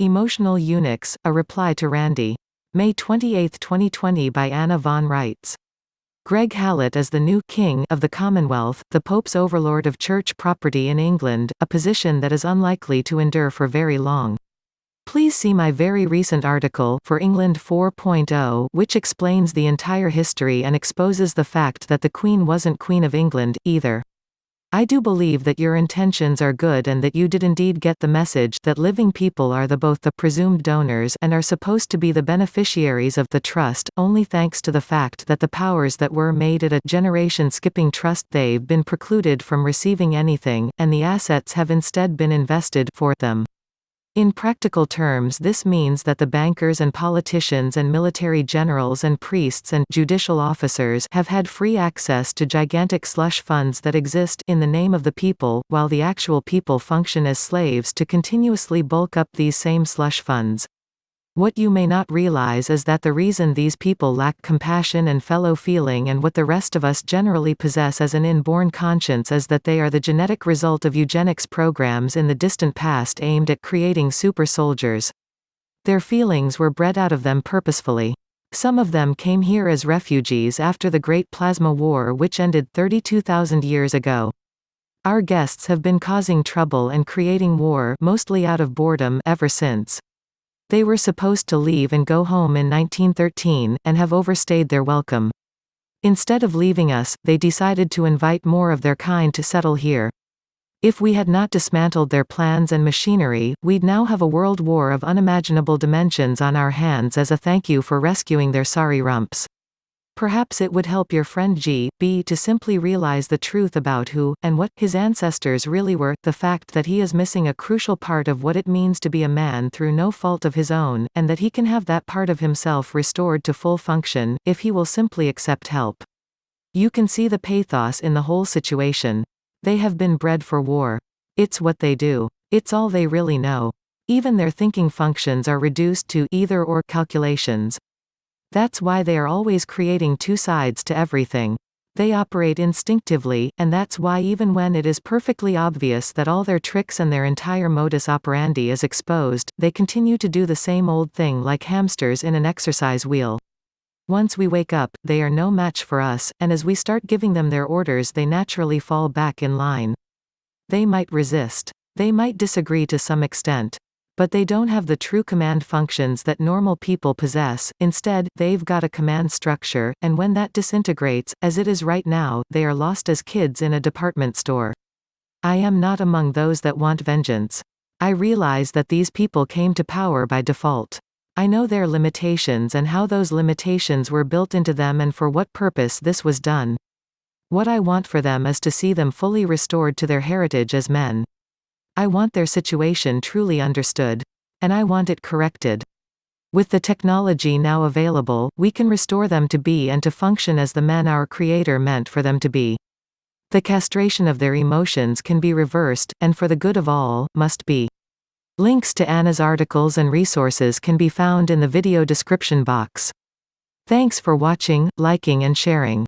Emotional Eunuchs, a reply to Randy. May 28, 2020 by Anna von Reitz. Greg Hallet is the new king of the Commonwealth, the Pope's overlord of church property in England, a position that is unlikely to endure for very long. Please see my very recent article for England 4.0, which explains the entire history and exposes the fact that the Queen wasn't Queen of England, either. I do believe that your intentions are good and that you did indeed get the message that living people are both the presumed donors and are supposed to be the beneficiaries of the trust, only thanks to the fact that the powers that were made at a generation-skipping trust they've been precluded from receiving anything, and the assets have instead been invested for them. In practical terms, this means that the bankers and politicians and military generals and priests and judicial officers have had free access to gigantic slush funds that exist in the name of the people, while the actual people function as slaves to continuously bulk up these same slush funds. What you may not realize is that the reason these people lack compassion and fellow feeling and what the rest of us generally possess as an inborn conscience is that they are the genetic result of eugenics programs in the distant past aimed at creating super soldiers. Their feelings were bred out of them purposefully. Some of them came here as refugees after the Great Plasma War, which ended 32,000 years ago. Our guests have been causing trouble and creating war, mostly out of boredom, ever since. They were supposed to leave and go home in 1913, and have overstayed their welcome. Instead of leaving us, they decided to invite more of their kind to settle here. If we had not dismantled their plans and machinery, we'd now have a world war of unimaginable dimensions on our hands as a thank you for rescuing their sorry rumps. Perhaps it would help your friend G.B. to simply realize the truth about who, and what, his ancestors really were, the fact that he is missing a crucial part of what it means to be a man through no fault of his own, and that he can have that part of himself restored to full function, if he will simply accept help. You can see the pathos in the whole situation. They have been bred for war. It's what they do. It's all they really know. Even their thinking functions are reduced to either-or calculations. That's why they are always creating two sides to everything. They operate instinctively, and that's why even when it is perfectly obvious that all their tricks and their entire modus operandi is exposed, they continue to do the same old thing like hamsters in an exercise wheel. Once we wake up, they are no match for us, and as we start giving them their orders they naturally fall back in line. They might resist. They might disagree to some extent. But they don't have the true command functions that normal people possess. Instead, they've got a command structure, and when that disintegrates, as it is right now, they are lost as kids in a department store. I am not among those that want vengeance. I realize that these people came to power by default. I know their limitations and how those limitations were built into them and for what purpose this was done. What I want for them is to see them fully restored to their heritage as men. I want their situation truly understood. And I want it corrected. With the technology now available, we can restore them to be and to function as the men our Creator meant for them to be. The castration of their emotions can be reversed, and for the good of all, must be. Links to Anna's articles and resources can be found in the video description box. Thanks for watching, liking and sharing.